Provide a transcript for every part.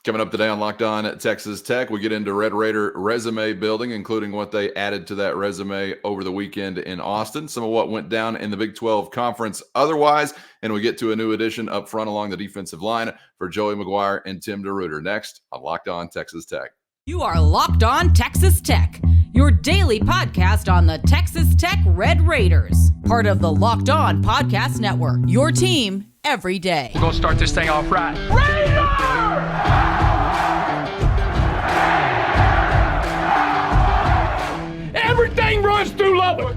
Coming up today on Locked On at Texas Tech, we get into Red Raider resume building, including what they added to that resume over the weekend in Austin, some of what went down in the Big 12 Conference otherwise, and we get to a new addition up front along the defensive line for Joey McGuire and Tim DeRuyter. Next on Locked On Texas Tech. You are Locked On Texas Tech, your daily podcast on the Texas Tech Red Raiders, part of the Locked On Podcast Network, your team every day. We're going to start this thing off right. Raider! Everything runs through Lubbock.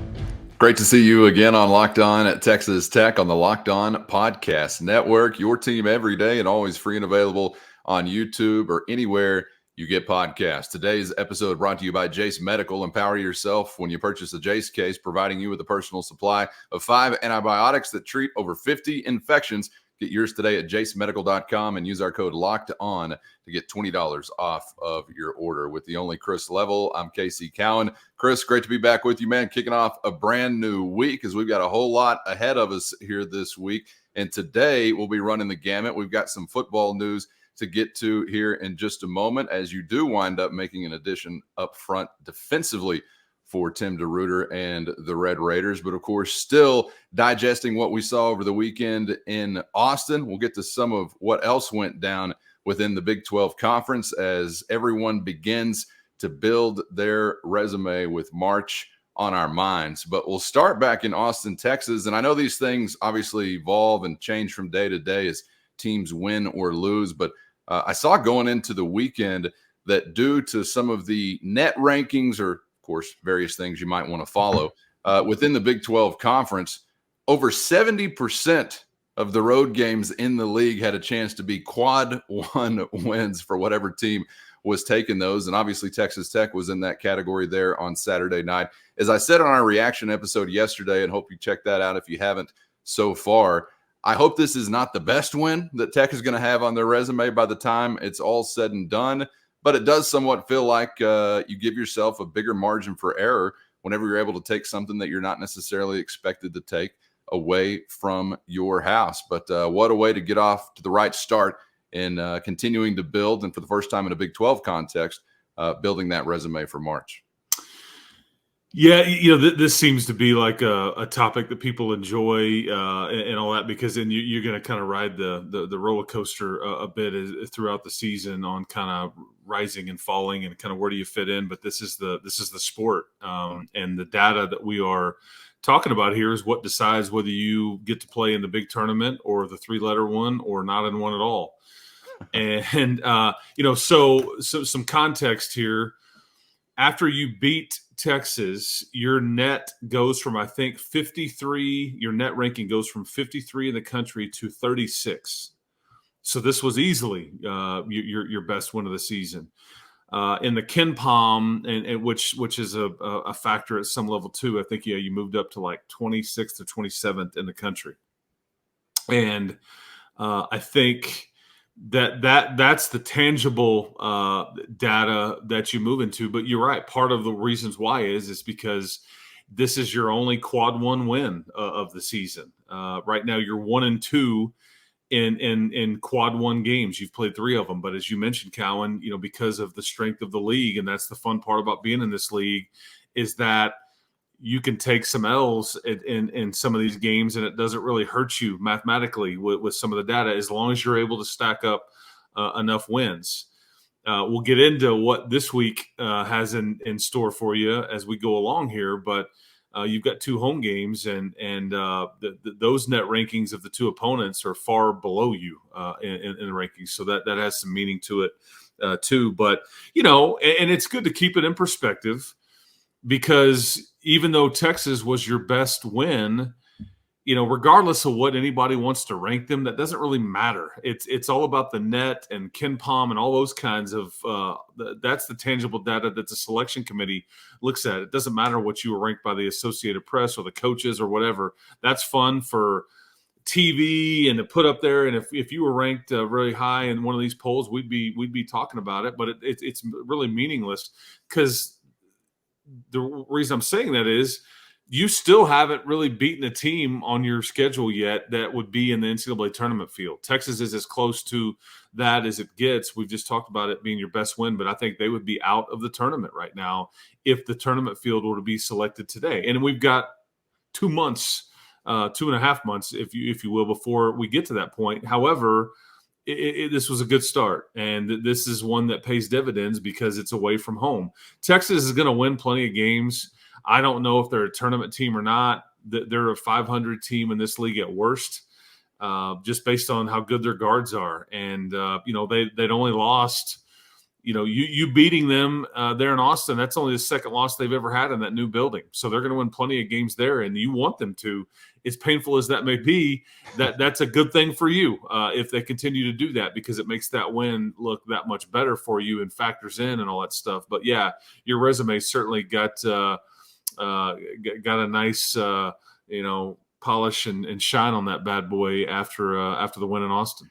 Great to see you again on Locked On at Texas Tech on the Locked On Podcast Network, your team every day and always free and available on YouTube or anywhere you get podcasts. Today's episode brought to you by Jase Medical. Empower yourself when you purchase a Jase case, providing you with a personal supply of 5 antibiotics that treat over 50 infections. Get yours today at jasemedical.com and use our code LOCKEDON to get $20 off of your order. With the only Chris Level, I'm Casey Cowan. Chris, great to be back with you, man. Kicking off a brand new week as we've got a whole lot ahead of us here this week. And today we'll be running the gamut. We've got some football news to get to here in just a moment, as you do wind up making an addition up front defensively for Tim DeRuyter and the Red Raiders. But, of course, still digesting what we saw over the weekend in Austin. We'll get to some of what else went down within the Big 12 Conference as everyone begins to build their resume with March on our minds. But we'll start back in Austin, Texas. And I know these things obviously evolve and change from day to day as teams win or lose. But I saw going into the weekend that due to some of the net rankings or, of course, various things you might want to follow within the Big 12 Conference, over 70% of the road games in the league had a chance to be quad one wins for whatever team was taking those. And obviously Texas Tech was in that category there on Saturday night. As I said on our reaction episode yesterday, and hope you check that out if you haven't so far, I hope this is not the best win that Tech is going to have on their resume by the time it's all said and done. But it does somewhat feel like you give yourself a bigger margin for error whenever you're able to take something that you're not necessarily expected to take away from your house. But what a way to get off to the right start in continuing to build, and for the first time in a Big 12 context, building that resume for March. Yeah, this seems to be like a topic that people enjoy and all that, because then you're going to kind of ride the roller coaster a bit throughout the season on kind of rising and falling and kind of where do you fit in. But this is the sport, and the data that we are talking about here is what decides whether you get to play in the big tournament or the 3-letter one or not in one at all. And so some context here. After you beat Texas, your net goes from, I think, 53. Your net ranking goes from 53 in the country to 36. So this was easily your best win of the season. In the Ken Palm, and which is a factor at some level too. I think you moved up to like 26th or 27th in the country, and I think that's the tangible data that you move into. But you're right. Part of the reasons why is because this is your only quad one win of the season. Right now, you're 1-2 in quad one games. You've played 3 of them. But as you mentioned, Cowan, because of the strength of the league, and that's the fun part about being in this league, is that you can take some L's in some of these games, and it doesn't really hurt you mathematically with some of the data, as long as you're able to stack up enough wins. We'll get into what this week has in store for you as we go along here, but you've got 2 home games, and those net rankings of the 2 opponents are far below you in the rankings, so that has some meaning to it too. But and it's good to keep it in perspective, because even though Texas was your best win, regardless of what anybody wants to rank them, that doesn't really matter. It's all about the net and Ken Palm and all those kinds of that's the tangible data that the selection committee looks at. It doesn't matter what you were ranked by the Associated Press or the coaches or whatever. That's fun for TV and to put up there. And if you were ranked really high in one of these polls, we'd be talking about it. But it's really meaningless, because the reason I'm saying that is you still haven't really beaten a team on your schedule yet that would be in the NCAA tournament field. Texas is as close to that as it gets. We've just talked about it being your best win, but I think they would be out of the tournament right now if the tournament field were to be selected today. And we've got 2 months, 2.5 months, if you will, before we get to that point. However, this was a good start, and this is one that pays dividends because it's away from home. Texas is going to win plenty of games. I don't know if they're a tournament team or not. They're a 500 team in this league at worst, just based on how good their guards are. And, they'd only lost, you beating them there in Austin. That's only the second loss they've ever had in that new building. So they're going to win plenty of games there, and you want them to. As painful as that may be, that's a good thing for you if they continue to do that, because it makes that win look that much better for you and factors in and all that stuff. But, yeah, your resume certainly got a nice, polish and shine on that bad boy after the win in Austin.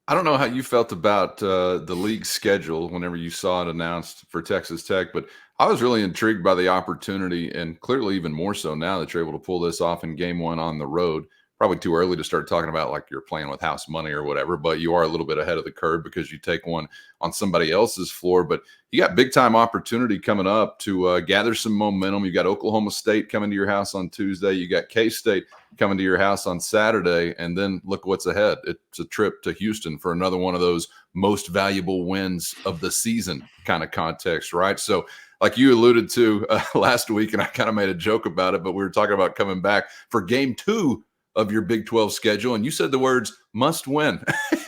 I don't know how you felt about the league schedule whenever you saw it announced for Texas Tech, but I was really intrigued by the opportunity, and clearly even more so now that you're able to pull this off in game one on the road. Probably too early to start talking about like you're playing with house money or whatever, but you are a little bit ahead of the curve because you take one on somebody else's floor. But you got big time opportunity coming up to gather some momentum. You got Oklahoma State coming to your house on Tuesday. You got K-State coming to your house on Saturday. And then look what's ahead. It's a trip to Houston for another one of those most valuable wins of the season kind of context, right? So like you alluded to last week, and I kind of made a joke about it, but we were talking about coming back for game 2 of your Big 12 schedule, and you said the words must win,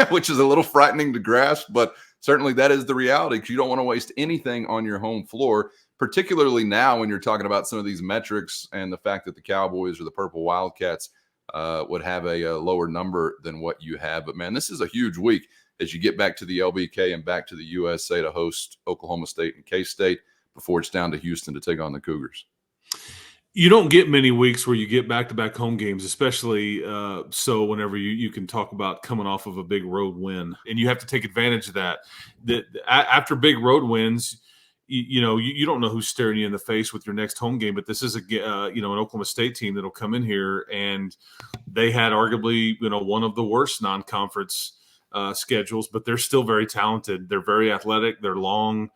which is a little frightening to grasp, but certainly that is the reality, because you don't want to waste anything on your home floor, particularly now when you're talking about some of these metrics and the fact that the Cowboys or the Purple Wildcats would have a lower number than what you have. But, man, this is a huge week as you get back to the LBK and back to the USA to host Oklahoma State and K-State before it's down to Houston to take on the Cougars. You don't get many weeks where you get back-to-back home games, especially so whenever you can talk about coming off of a big road win. And you have to take advantage of that. After big road wins, you don't know who's staring you in the face with your next home game. But this is an Oklahoma State team that'll come in here, and they had arguably one of the worst non-conference schedules, but they're still very talented. They're very athletic. They're long.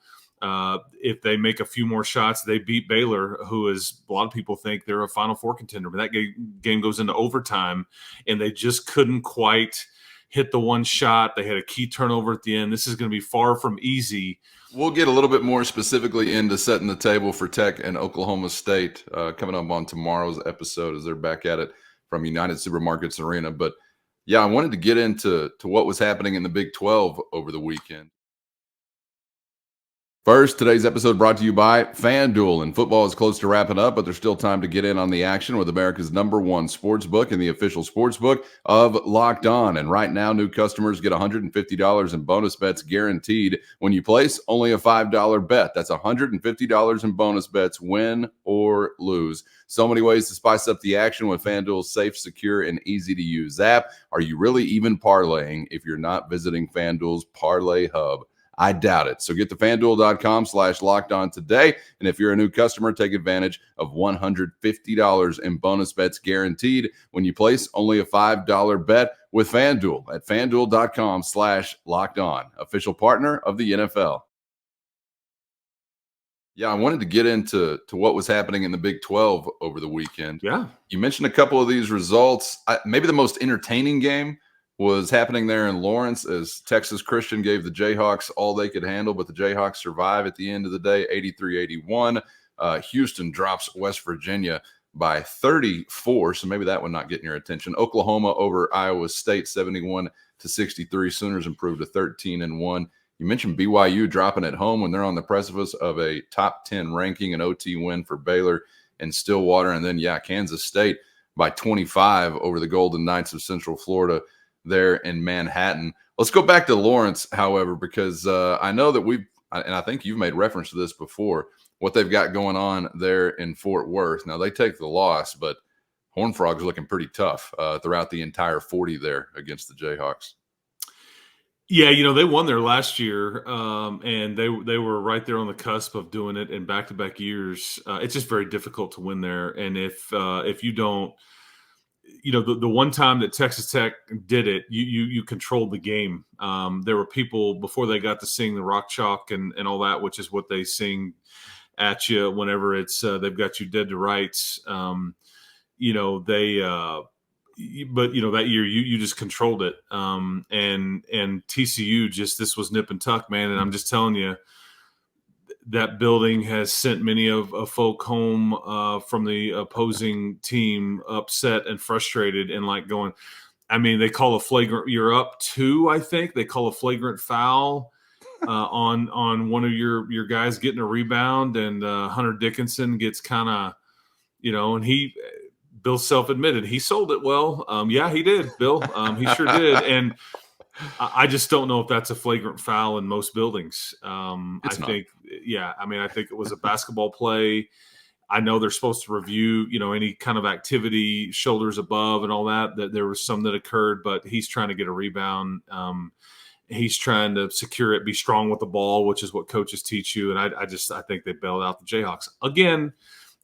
If they make a few more shots, they beat Baylor, who is a lot of people think they're a Final Four contender. But that game goes into overtime, and they just couldn't quite hit the one shot. They had a key turnover at the end. This is going to be far from easy. We'll get a little bit more specifically into setting the table for Tech and Oklahoma State coming up on tomorrow's episode as they're back at it from United Supermarkets Arena. But, yeah, I wanted to get into what was happening in the Big 12 over the weekend. First, today's episode brought to you by FanDuel. And football is close to wrapping up, but there's still time to get in on the action with America's number one sportsbook and the official sportsbook of Locked On. And right now, new customers get $150 in bonus bets guaranteed when you place only a $5 bet. That's $150 in bonus bets, win or lose. So many ways to spice up the action with FanDuel's safe, secure, and easy-to-use app. Are you really even parlaying if you're not visiting FanDuel's Parlay Hub? I doubt it. So get to FanDuel.com/lockedon today. And if you're a new customer, take advantage of $150 in bonus bets guaranteed when you place only a $5 bet with FanDuel at FanDuel.com/lockedon, official partner of the NFL. Yeah, I wanted to get into what was happening in the Big 12 over the weekend. Yeah. You mentioned a couple of these results. Maybe the most entertaining game was happening there in Lawrence as Texas Christian gave the Jayhawks all they could handle, but the Jayhawks survive at the end of the day, 83-81. Houston drops West Virginia by 34, so maybe that one not getting your attention. Oklahoma over Iowa State, 71-63. Sooners improved to 13-1. You mentioned BYU dropping at home when they're on the precipice of a top 10 ranking, an OT win for Baylor and Stillwater. And then, Kansas State by 25 over the Golden Knights of Central Florida there in Manhattan. Let's go back to Lawrence, however, because I know that and I think you've made reference to this before, what they've got going on there in Fort Worth. Now, they take the loss, but Horned Frogs looking pretty tough throughout the entire 40 there against the Jayhawks. Yeah, they won there last year, and they were right there on the cusp of doing it in back-to-back years. It's just very difficult to win there, and if you don't, the one time that Texas Tech did it, you controlled the game. There were people before they got to sing the rock chalk and all that, which is what they sing at you whenever it's they've got you dead to rights. They but that year you just controlled it. And TCU this was nip and tuck, man. And I'm just telling you, that building has sent many of folk home from the opposing team upset and frustrated and like going, I mean, they call a flagrant, you're up 2, I think they call a flagrant foul on one of your guys getting a rebound, and Hunter Dickinson gets kind of, and Bill self-admitted he sold it well. Yeah, he did, Bill. He sure did. And I just don't know if that's a flagrant foul in most buildings. I think it was a basketball play. I know they're supposed to review, any kind of activity, shoulders above and all that there was some that occurred, but he's trying to get a rebound. He's trying to secure it, be strong with the ball, which is what coaches teach you. And I think they bailed out the Jayhawks again.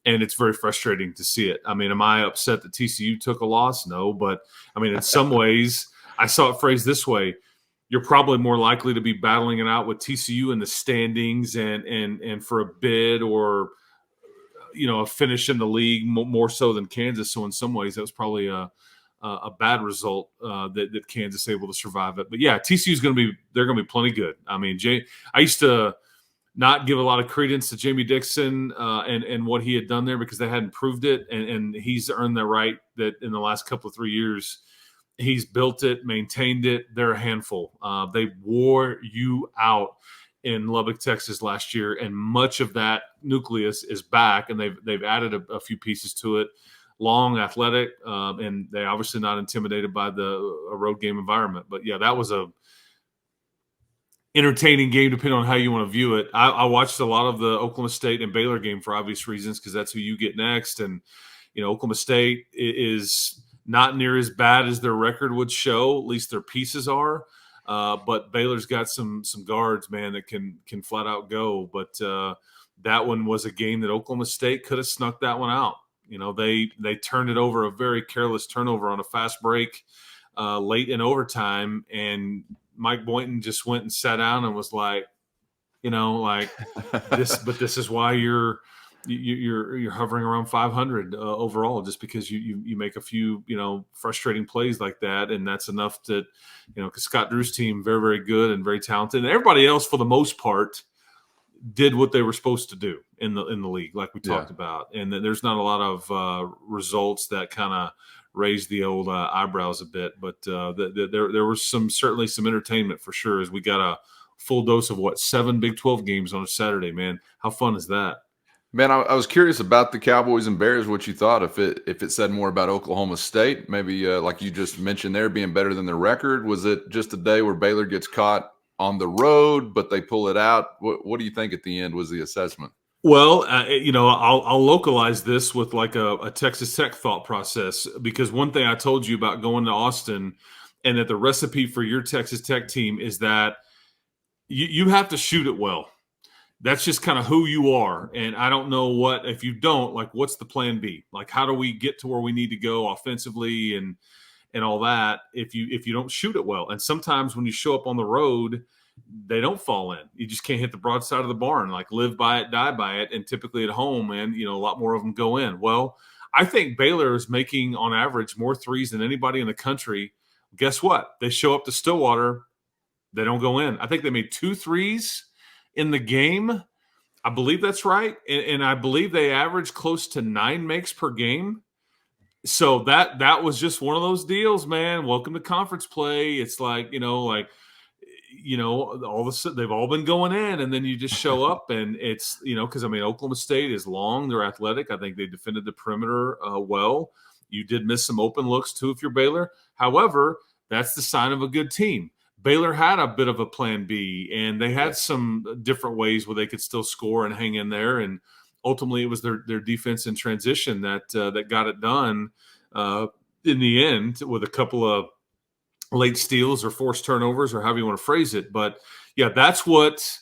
And it's very frustrating to see it. I mean, am I upset that TCU took a loss? No, but I mean, in some ways, I saw it phrased this way: you're probably more likely to be battling it out with TCU in the standings and for a bid or a finish in the league more so than Kansas. So in some ways, that was probably a bad result that Kansas able to survive it. But yeah, TCU's they're going to be plenty good. I mean, I used to not give a lot of credence to Jamie Dixon and what he had done there because they hadn't proved it, and he's earned the right that in the last couple of 3 years he's built it, maintained it. They're a handful. They wore you out in Lubbock, Texas last year, and much of that nucleus is back, and they've added a few pieces to it. Long, athletic, and they obviously not intimidated by a road game environment. But yeah, that was a entertaining game, depending on how you want to view it. I watched a lot of the Oklahoma State and Baylor game for obvious reasons because that's who you get next. And Oklahoma State is not near as bad as their record would show. At least their pieces are. But Baylor's got some guards, man, that can flat out go. But that one was a game that Oklahoma State could have snuck that one out. They turned it over, a very careless turnover on a fast break late in overtime, and Mike Boynton just went and sat down and was like, this. But this is why you're hovering around 500 overall, just because you make a few frustrating plays like that, and that's enough that because Scott Drew's team very, very good and very talented, and everybody else for the most part did what they were supposed to do in the league, like we talked about, and there's not a lot of results that kind of raise the old eyebrows a bit, but there was certainly some entertainment for sure, as we got a full dose of 7 Big 12 games on a Saturday. Man, how fun is that? Man, I was curious about the Cowboys and Bears, what you thought, if it said more about Oklahoma State, maybe like you just mentioned there, being better than their record. Was it just a day where Baylor gets caught on the road, but they pull it out? What do you think at the end was the assessment? Well, I'll localize this with like a Texas Tech thought process, because one thing I told you about going to Austin, and that the recipe for your Texas Tech team is that you have to shoot it well. That's just kind of who you are. And I don't know if you don't, like, what's the plan B? Like, how do we get to where we need to go offensively and all that if you don't shoot it well? And sometimes when you show up on the road, they don't fall in. You just can't hit the broadside of the barn, like live by it, die by it. And typically at home, man, a lot more of them go in. Well, I think Baylor is making on average more threes than anybody in the country. Guess what? They show up to Stillwater, they don't go in. I think they made 2 threes in the game. I believe that's right. And I believe they average close to 9 makes per game. So that was just one of those deals, man. Welcome to conference play. It's like, all of a sudden they've all been going in, and then you just show up, and it's, because Oklahoma State is long, they're athletic. I think they defended the perimeter well. You did miss some open looks too if you're Baylor. However, that's the sign of a good team. Baylor had a bit of a plan B, and they had some different ways where they could still score and hang in there. And ultimately, it was their defense in transition that got it done in the end, with a couple of late steals or forced turnovers or however you want to phrase it. But yeah, that's what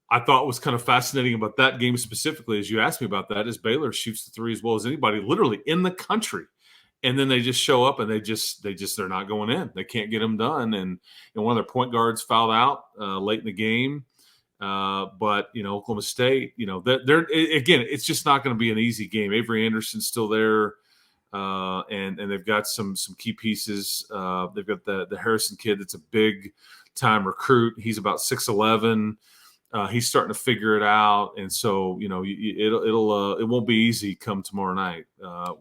I thought was kind of fascinating about that game specifically, as you asked me about that, is Baylor shoots the three as well as anybody literally in the country. And then they just show up and they're not going in. They can't get them done. And one of their point guards fouled out late in the game. But Oklahoma State, they're again, it's just not going to be an easy game. Avery Anderson's still there. And they've got some key pieces. They've got the Harrison kid that's a big time recruit. He's about 6'11". He's starting to figure it out, and so it won't be easy come tomorrow night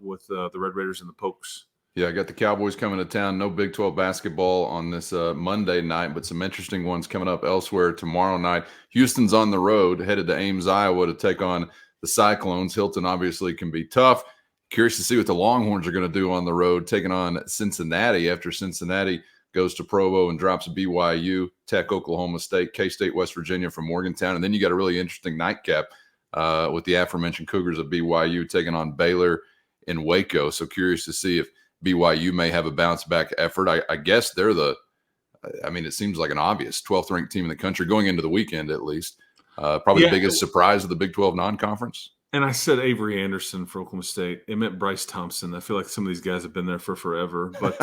with the Red Raiders and the Pokes. Yeah, I got the Cowboys coming to town. No Big 12 basketball on this Monday night, but some interesting ones coming up elsewhere tomorrow night. Houston's on the road, headed to Ames, Iowa to take on the Cyclones. Hilton obviously can be tough. Curious to see what the Longhorns are going to do on the road, taking on Cincinnati after Cincinnati goes to Provo and drops BYU, Tech, Oklahoma State, K-State, West Virginia from Morgantown. And then you got a really interesting nightcap with the aforementioned Cougars of BYU taking on Baylor in Waco. So curious to see if BYU may have a bounce-back effort. I guess they're it seems like an obvious 12th ranked team in the country going into the weekend at least. Probably the biggest surprise of the Big 12 non-conference. And I said Avery Anderson for Oklahoma State. It meant Bryce Thompson. I feel like some of these guys have been there for forever. But,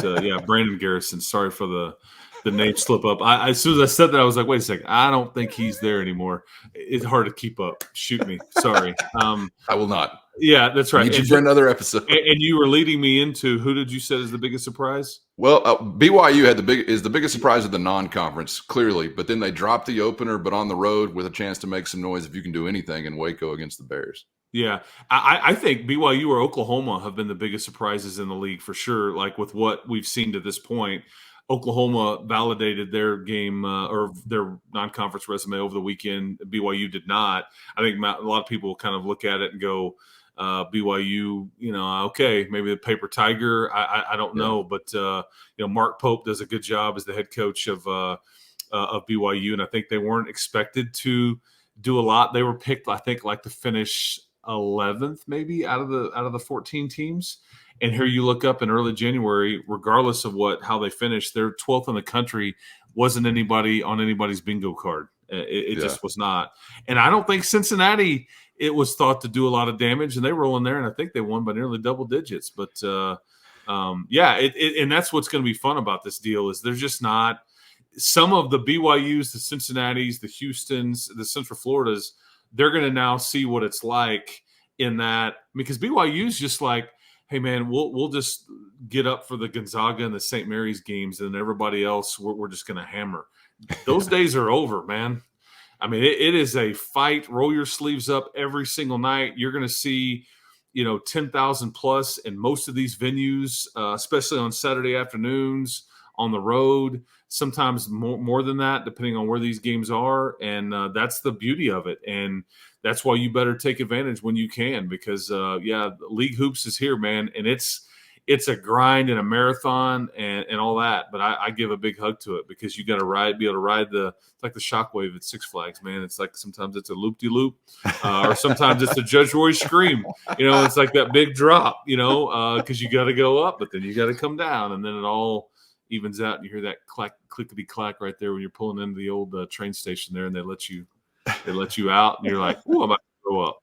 Brandon Garrison, sorry for the name slip up. As soon as I said that, I was like, wait a second. I don't think he's there anymore. It's hard to keep up. Shoot me. Sorry. I will not. Yeah, that's right. Need you for another episode. And you were leading me into who did you say is the biggest surprise? Well, BYU is the biggest surprise of the non-conference, clearly. But then they dropped the opener, but on the road with a chance to make some noise if you can do anything in Waco against the Bears. Yeah, I think BYU or Oklahoma have been the biggest surprises in the league for sure. Like with what we've seen to this point, Oklahoma validated their game or their non-conference resume over the weekend. BYU did not. I think a lot of people kind of look at it and go, BYU, okay, maybe the paper tiger. I don't know, but Mark Pope does a good job as the head coach of BYU, and I think they weren't expected to do a lot. They were picked, I think, to finish 11th maybe out of the 14 teams. And here you look up in early January, regardless of how they finished, they're 12th in the country. Wasn't anybody on anybody's bingo card. It just was not. And I don't think Cincinnati, it was thought to do a lot of damage, and they roll in there, and I think they won by nearly double digits. But and that's what's going to be fun about this deal is there's just not some of the BYUs, the Cincinnatis, the Houstons, the Central Floridas. They're going to now see what it's like in that, because BYU's just like, hey man, we'll just get up for the Gonzaga and the St. Mary's games, and everybody else we're just going to hammer. Those days are over, man. I mean, it is a fight. Roll your sleeves up every single night. You're going to see, 10,000 plus in most of these venues, especially on Saturday afternoons on the road. Sometimes more than that, depending on where these games are. And that's the beauty of it. And that's why you better take advantage when you can, because League Hoops is here, man. And it's a grind and a marathon and all that. But I give a big hug to it because you got to be able to ride it's like the Shockwave at Six Flags, man. It's like sometimes it's a loop-de-loop or sometimes it's a Judge Roy scream. It's like that big drop, because you got to go up, but then you got to come down, and then it all evens out, and you hear that clickety clack right there when you're pulling into the old train station there, and they let you out, and you're like, "Ooh, I'm about to grow up,"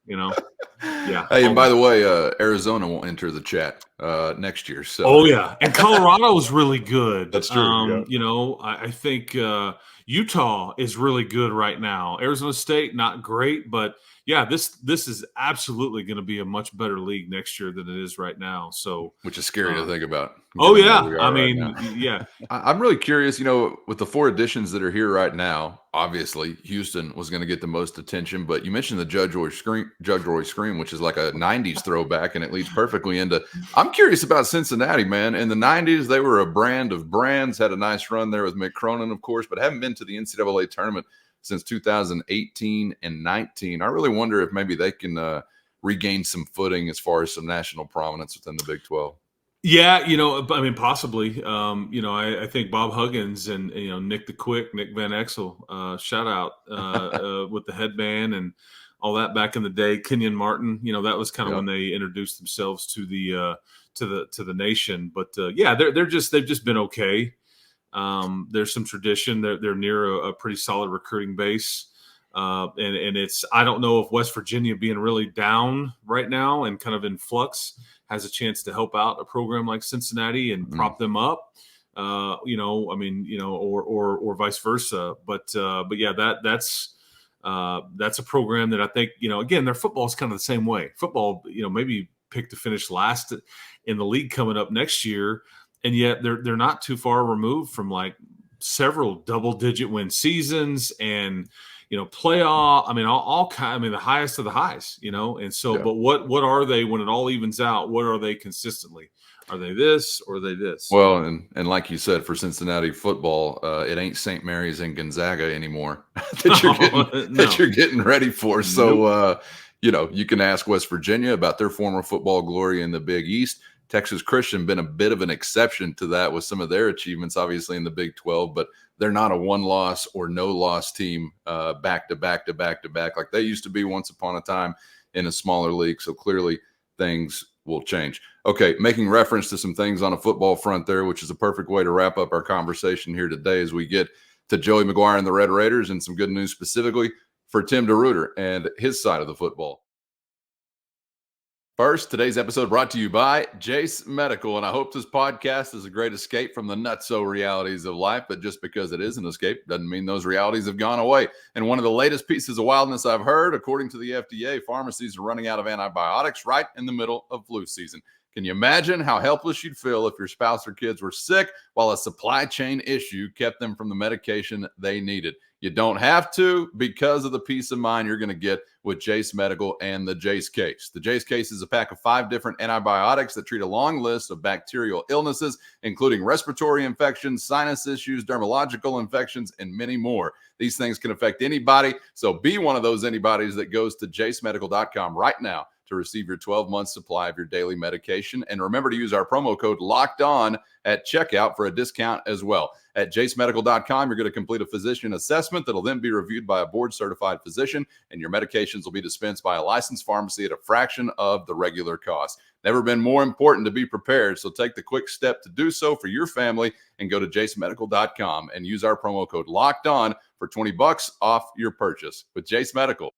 Yeah. Hey, and by the way, Arizona won't enter the chat next year. So. Oh yeah, and Colorado is really good. That's true. Yeah. I think Utah is really good right now. Arizona State not great, but yeah, this is absolutely going to be a much better league next year than it is right now. So, which is scary to think about. Oh yeah, I mean, yeah. I'm really curious. With the 4 additions that are here right now, obviously Houston was going to get the most attention. But you mentioned the Judge Roy scream, which is like a '90s throwback, and it leads perfectly into. I'm curious about Cincinnati, man. In the '90s, they were a brand of brands. Had a nice run there with Mick Cronin, of course, but haven't been to the NCAA tournament since 2018 and 19. I really wonder if maybe they can regain some footing as far as some national prominence within the Big 12. Yeah, possibly. I think Bob Huggins and Nick Van Exel, shout out with the headband and all that back in the day. Kenyon Martin, that was kind of when they introduced themselves to the nation. But they've just been okay. There's some tradition. They're near a pretty solid recruiting base. And it's, I don't know if West Virginia being really down right now and kind of in flux has a chance to help out a program like Cincinnati and prop them up, or vice versa. But yeah, that's a program that I think, again, their football is kind of the same way. Football, maybe picked to finish last in the league coming up next year. And yet they're not too far removed from like several double-digit win seasons and, playoff. I mean, the highest of the highs, And so, yeah. But what are they when it all evens out? What are they consistently? Are they this or are they this? Well, and like you said, for Cincinnati football, it ain't St. Mary's and Gonzaga anymore that you're getting ready for. So, you can ask West Virginia about their former football glory in the Big East. Texas Christian been a bit of an exception to that with some of their achievements, obviously in the Big 12, but they're not a one-loss or no-loss team back to back like they used to be once upon a time in a smaller league. So clearly things will change. Okay, making reference to some things on a football front there, which is a perfect way to wrap up our conversation here today as we get to Joey McGuire and the Red Raiders and some good news specifically for Tim DeRuyter and his side of the football. First, today's episode brought to you by Jase Medical, and I hope this podcast is a great escape from the nutso realities of life, but just because it is an escape doesn't mean those realities have gone away. And one of the latest pieces of wildness I've heard, according to the FDA, pharmacies are running out of antibiotics right in the middle of flu season. Can you imagine how helpless you'd feel if your spouse or kids were sick while a supply chain issue kept them from the medication they needed? You don't have to because of the peace of mind you're going to get with Jase Medical and the Jase Case. The Jase Case is a pack of 5 different antibiotics that treat a long list of bacterial illnesses, including respiratory infections, sinus issues, dermatological infections, and many more. These things can affect anybody, so be one of those anybody's that goes to jasemedical.com right now to receive your 12-month supply of your daily medication. And remember to use our promo code LOCKEDON at checkout for a discount as well. At jasemedical.com, you're going to complete a physician assessment that'll then be reviewed by a board-certified physician, and your medications will be dispensed by a licensed pharmacy at a fraction of the regular cost. Never been more important to be prepared, so take the quick step to do so for your family and go to jasemedical.com and use our promo code LOCKEDON for $20 off your purchase. With Jase Medical,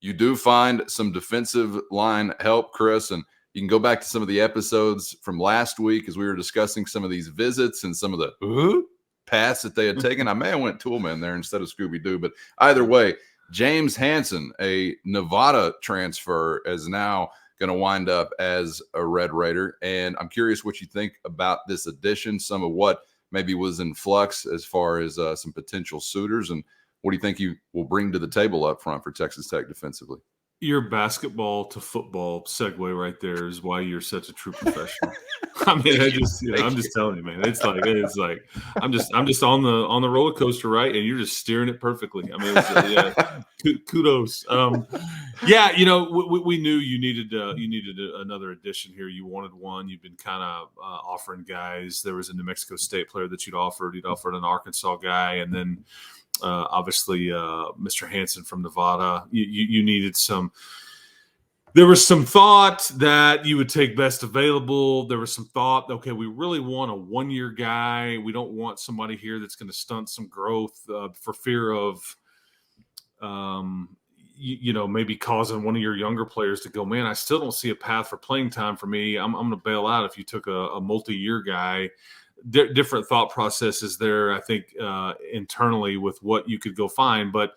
you do find some defensive line help, Chris, and you can go back to some of the episodes from last week as we were discussing some of these visits and some of the paths that they had taken. I may have went Toolman there instead of Scooby-Doo, but either way, James Hansen, a Nevada transfer, is now going to wind up as a Red Raider. And I'm curious what you think about this addition, some of what maybe was in flux as far as some potential suitors, and what do you think you will bring to the table up front for Texas Tech defensively? Your basketball to football segue right there is why you're such a true professional. I mean, I'm just telling you, man. It's like I'm just on the roller coaster, right? And you're just steering it perfectly. I mean, kudos. We knew you needed another addition here. You wanted one. You've been kind of offering guys. There was a New Mexico State player that you'd offered. You'd offered an Arkansas guy, and then obviously Mr. Hansen from Nevada. You needed some. There was some thought that you would take best available. There was some thought, okay, we really want a one-year guy. We don't want somebody here that's going to stunt some growth for fear of, maybe causing one of your younger players to go, man, I still don't see a path for playing time for me. I'm going to bail out if you took a multi-year guy. Different thought processes there, I think, internally with what you could go find. But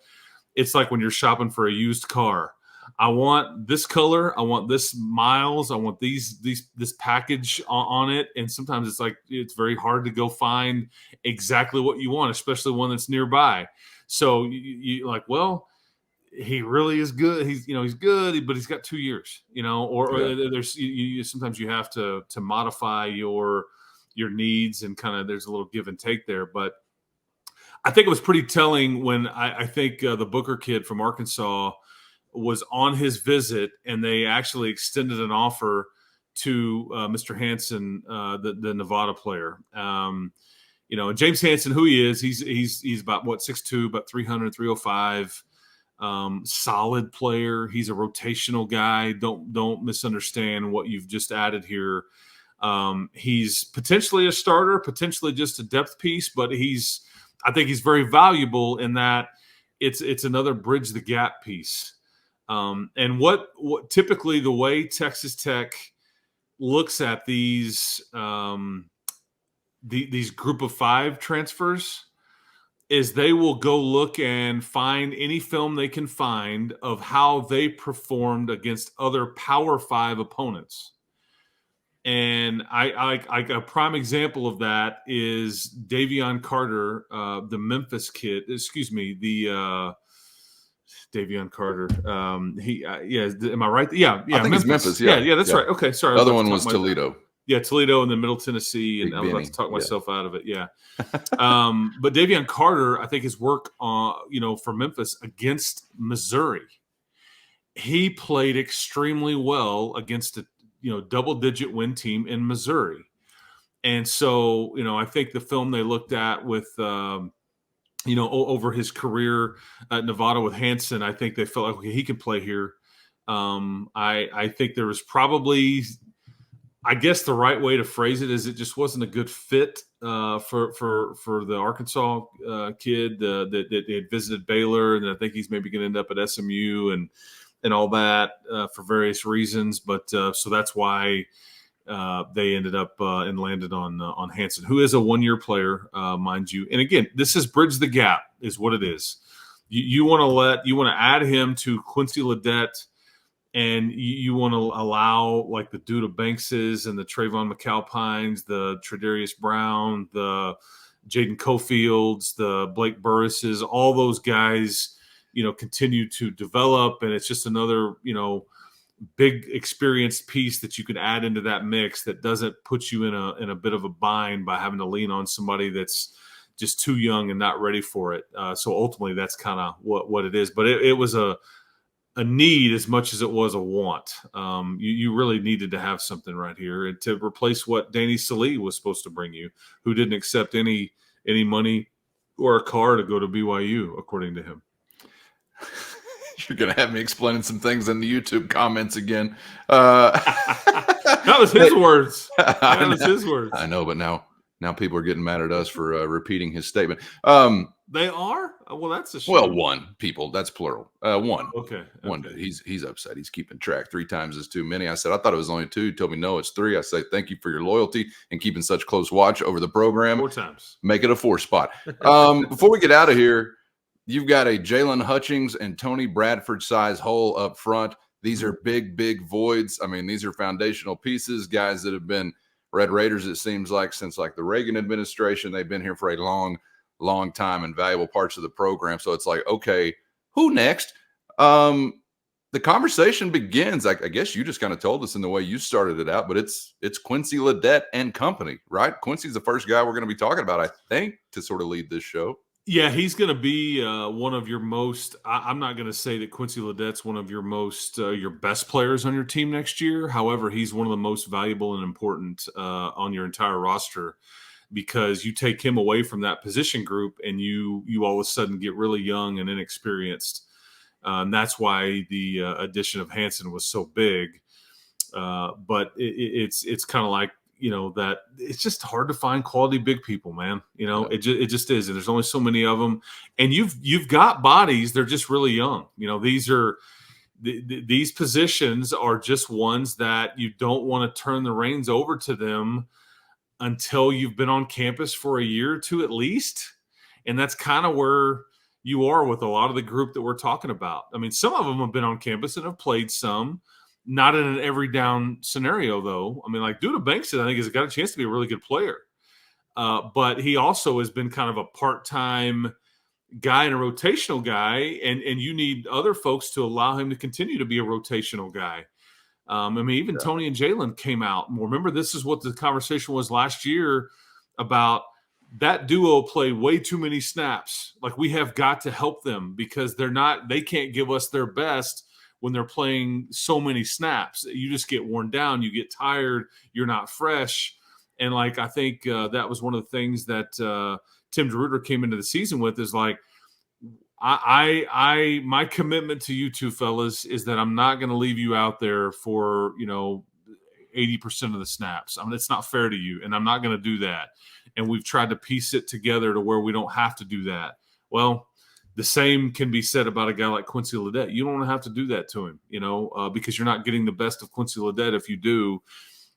it's like when you're shopping for a used car. I want this color. I want this miles. I want this package on it. And sometimes it's like it's very hard to go find exactly what you want, especially one that's nearby. So you like, well, he really is good. He's good, but he's got 2 years. There's sometimes you have to modify your needs and kind of there's a little give and take there. But I think it was pretty telling when I think the Booker kid from Arkansas was on his visit and they actually extended an offer to Mr. Hansen, the Nevada player. James Hansen, who he is, he's about 6'2", about 300, 305. Solid player. He's a rotational guy. Don't misunderstand what you've just added here. He's potentially a starter, potentially just a depth piece, but I think he's very valuable in that it's another bridge the gap piece. And what typically the way Texas Tech looks at these group of 5 transfers is they will go look and find any film they can find of how they performed against other Power 5 opponents. And I a prime example of that is Davion Carter, the Memphis kid. Excuse me, Davion Carter. Am I right? Yeah. I think it's Memphis. Yeah, that's right. Okay, sorry. The other one was Toledo. Yeah, Toledo and then Middle Tennessee, and I was about to talk myself out of it. Yeah, but Davion Carter, I think his work, for Memphis against Missouri, he played extremely well against a double-digit win team in Missouri, and so I think the film they looked at with over his career at Nevada with Hansen, I think they felt like, okay, he can play here. I think there was probably, I guess the right way to phrase it is it just wasn't a good fit for the Arkansas kid that had visited Baylor, and I think he's maybe going to end up at SMU and all that for various reasons. But so that's why they ended up and landed on Hansen, who is a one-year player, mind you. And again, this is bridge the gap, is what it is. You want to add him to Quincy Ledet. And you want to allow like the Duda Bankses and the Trayvon McAlpines, the Tredarius Brown, the Jaden Cofields, the Blake Burrises, all those guys, continue to develop. And it's just another, big experienced piece that you can add into that mix that doesn't put you in a bit of a bind by having to lean on somebody that's just too young and not ready for it. So ultimately that's kind of what it is. But it was a need as much as it was a want. You really needed to have something right here to replace what Danny Salee was supposed to bring you, who didn't accept any money or a car to go to BYU, according to him. You're going to have me explaining some things in the YouTube comments again. That was his words. That was his words. I know, but now people are getting mad at us for repeating his statement. They are? Well, that's a shame. Well, one people. That's plural. One. Okay. One. He's upset. He's keeping track. 3 times is too many. I said, I thought it was only 2. He told me, no, it's 3. I say, thank you for your loyalty and keeping such close watch over the program. 4 times. Make it a 4 spot. Before we get out of here, you've got a Jalen Hutchings and Tony Bradford size hole up front. These are big voids. I mean, these are foundational pieces, guys that have been Red Raiders, it seems like, since like the Reagan administration. They've been here for a long time and valuable parts of the program. So it's like, okay, who next? The conversation begins. I guess you just kind of told us in the way you started it out, but it's Quincy Ledet and company, right? Quincy's the first guy we're going to be talking about, I think, to sort of lead this show. Yeah, he's going to be one of your most – I'm not going to say that Quincy Ledet's one of your most your best players on your team next year. However, he's one of the most valuable and important on your entire roster, because you take him away from that position group and you all of a sudden get really young and inexperienced. And that's why the addition of Hansen was so big. But it's kind of like, that it's just hard to find quality big people, man. It just is. And there's only so many of them. And you've got bodies. They're just really young. These positions are just ones that you don't want to turn the reins over to them until you've been on campus for a year or 2 at least. And that's kind of where you are with a lot of the group that we're talking about. I mean, some of them have been on campus and have played some. Not in an every down scenario, though. I mean, like Duda Bankson, I think, has got a chance to be a really good player. But he also has been kind of a part-time guy and a rotational guy, and you need other folks to allow him to continue to be a rotational guy. Even Tony and Jalen came out. Remember, this is what the conversation was last year about that duo play way too many snaps. Like, we have got to help them because they can't give us their best when they're playing so many snaps. You just get worn down, you get tired, you're not fresh. And like, I think that was one of the things that Tim DeRuyter came into the season with is like, my commitment to you two fellas is that I'm not going to leave you out there for, 80% of the snaps. I mean, it's not fair to you, and I'm not going to do that. And we've tried to piece it together to where we don't have to do that. Well, the same can be said about a guy like Quincy Ledet. You don't have to do that to him, because you're not getting the best of Quincy Ledet if you do.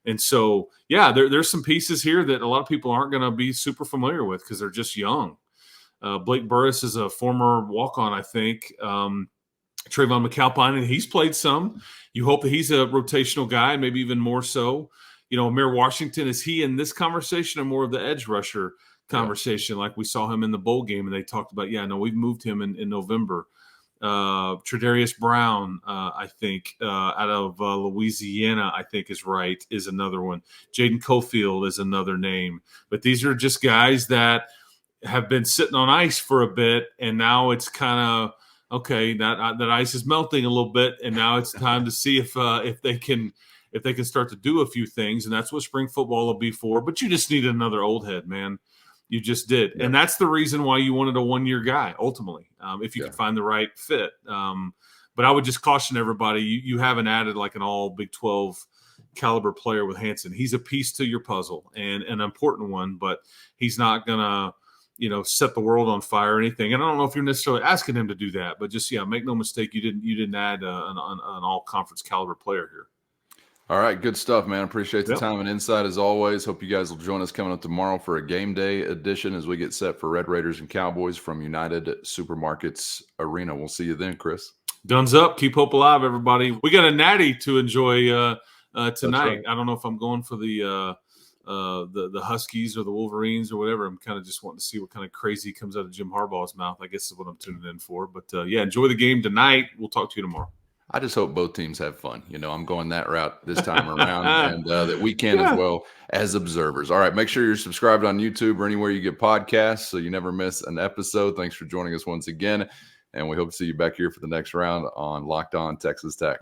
And so, yeah, there's some pieces here that a lot of people aren't going to be super familiar with because they're just young. Blake Burris is a former walk-on, I think. Trayvon McAlpine, and he's played some. You hope that he's a rotational guy, maybe even more so. Amir Washington, is he in this conversation or more of the edge rusher conversation like we saw him in the bowl game and they talked about, we've moved him in November. Tredarius Brown, I think, out of Louisiana, I think is another one. Jaden Cofield is another name. But these are just guys that have been sitting on ice for a bit, and now it's kind of, okay, that ice is melting a little bit, and now it's time to see if they can start to do a few things, and that's what spring football will be for. But you just need another old head, man. You just did. Yeah. And that's the reason why you wanted a one-year guy, ultimately, if you could find the right fit. But I would just caution everybody, you haven't added like an all Big 12 caliber player with Hansen. He's a piece to your puzzle and an important one, but he's not going to, set the world on fire or anything. And I don't know if you're necessarily asking him to do that, but just, make no mistake, you didn't add an all-conference caliber player here. All right, good stuff, man. Appreciate the time and insight as always. Hope you guys will join us coming up tomorrow for a game day edition as we get set for Red Raiders and Cowboys from United Supermarkets Arena. We'll see you then, Chris. Guns up. Keep hope alive, everybody. We got a natty to enjoy tonight. Right. I don't know if I'm going for the Huskies or the Wolverines or whatever. I'm kind of just wanting to see what kind of crazy comes out of Jim Harbaugh's mouth, I guess is what I'm tuning in for. But, enjoy the game tonight. We'll talk to you tomorrow. I just hope both teams have fun. I'm going that route this time around and that we can as well as observers. All right, make sure you're subscribed on YouTube or anywhere you get podcasts so you never miss an episode. Thanks for joining us once again, and we hope to see you back here for the next round on Locked On Texas Tech.